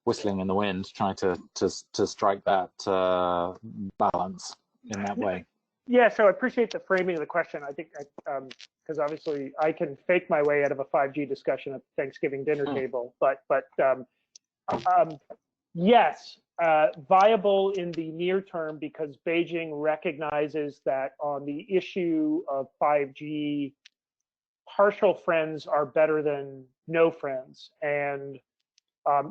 S3: whistling in the wind, trying to strike that balance in that way?
S4: Yeah, so I appreciate the framing of the question. I think because obviously I can fake my way out of a 5G discussion at the Thanksgiving dinner table, but yes, viable in the near term because Beijing recognizes that on the issue of 5G, partial friends are better than no friends, and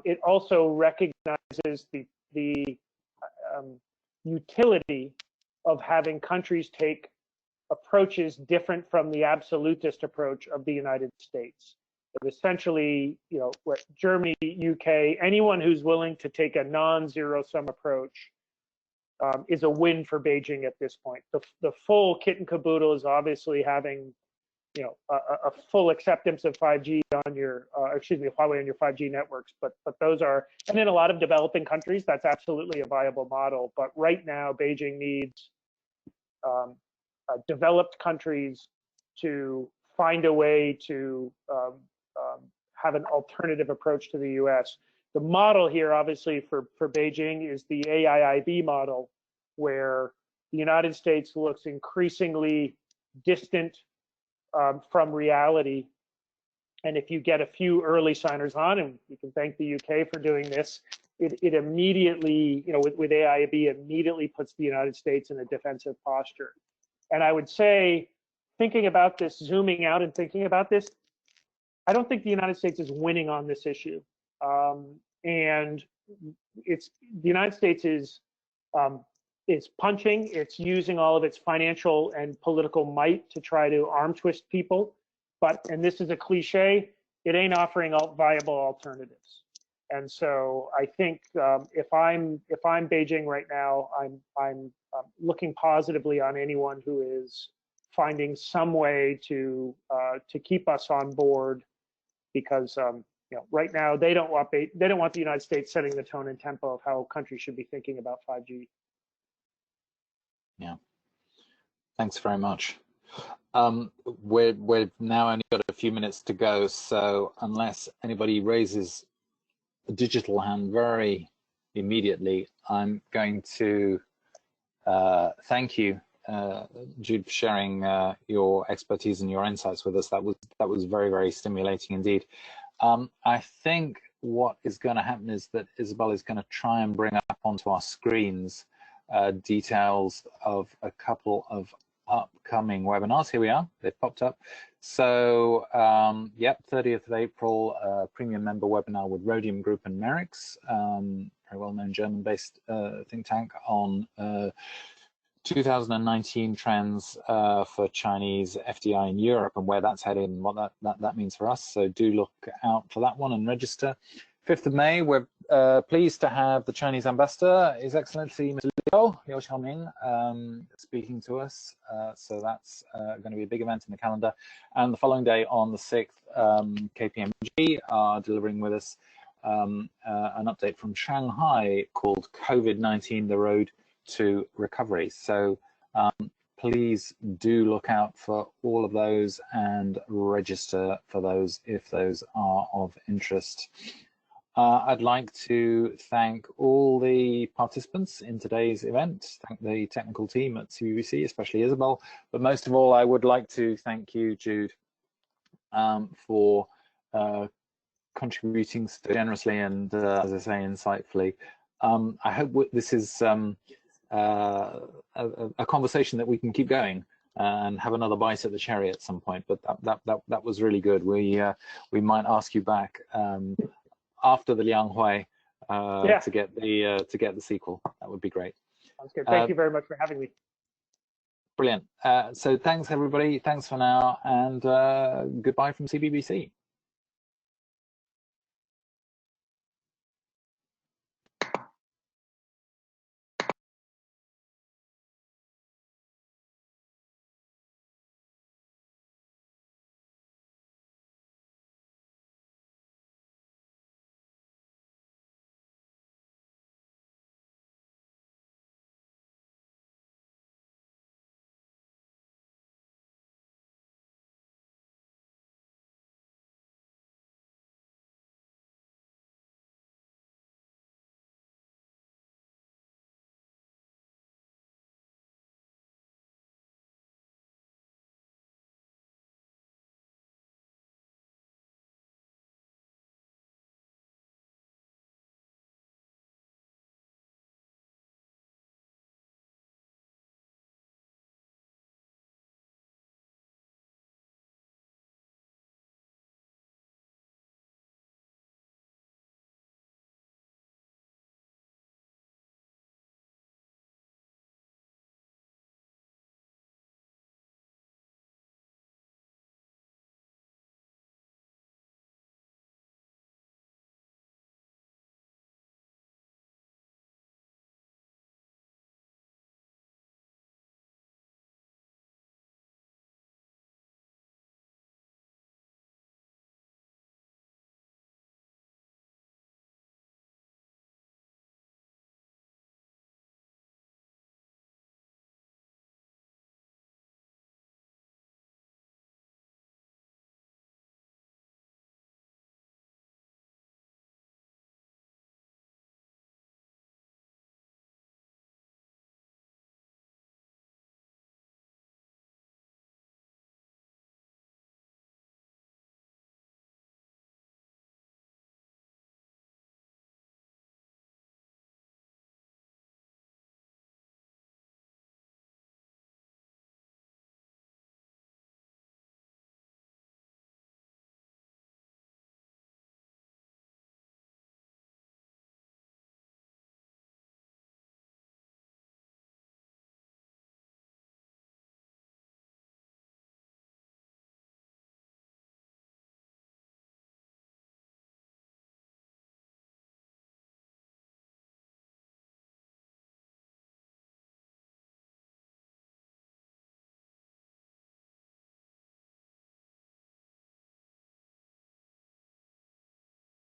S4: it also recognizes the utility of having countries take approaches different from the absolutist approach of the United States. But essentially, what Germany, UK, anyone who's willing to take a non-zero-sum approach is a win for Beijing at this point. The full kit and caboodle is obviously having a full acceptance of 5G on your, Huawei on your 5G networks, but those are, and in a lot of developing countries, that's absolutely a viable model. But right now, Beijing needs developed countries to find a way to have an alternative approach to the US. The model here, obviously, for Beijing is the AIIB model, where the United States looks increasingly distant from reality. And if you get a few early signers on, and we can thank the UK for doing this, it immediately, with AIIB, immediately puts the United States in a defensive posture. And I would say, thinking about this, zooming out and thinking about this, I don't think the United States is winning on this issue. And the United States is punching, it's using all of its financial and political might to try to arm twist people. But, and this is a cliche, it ain't offering viable alternatives. And so I think if I'm Beijing right now, I'm looking positively on anyone who is finding some way to keep us on board, because right now they don't want the United States setting the tone and tempo of how countries should be thinking about 5G.
S3: Yeah, thanks very much. We've now only got a few minutes to go, so unless anybody raises a digital hand very immediately, I'm going to thank you, Jude, for sharing your expertise and your insights with us. That was very, very stimulating indeed. I think what is going to happen is that Isabel is going to try and bring up onto our screens details of a couple of upcoming webinars. Here we are, they've popped up. So yep, 30th of April, premium member webinar with Rhodium Group and Merix, very well-known German-based think tank, on 2019 trends for Chinese FDI in Europe and where that's headed and what that means for us. So do look out for that one and register. 5th of May, we're pleased to have the Chinese ambassador, His Excellency Mr. Liu Xiaoming, speaking to us. So that's going to be a big event in the calendar. And the following day, on the 6th, KPMG are delivering with us an update from Shanghai called COVID-19, the Road to Recovery. So please do look out for all of those and register for those if those are of interest. I'd like to thank all the participants in today's event, thank the technical team at CBBC, especially Isabel, but most of all, I would like to thank you, Jude, for contributing so generously and, as I say, insightfully. I hope this is a conversation that we can keep going and have another bite at the cherry at some point, but that was really good. We might ask you back after the Lianghui to get the sequel. That would be great.
S4: Sounds good. Thank you very much for having me.
S3: Brilliant. So thanks everybody. Thanks for now, and goodbye from CBBC.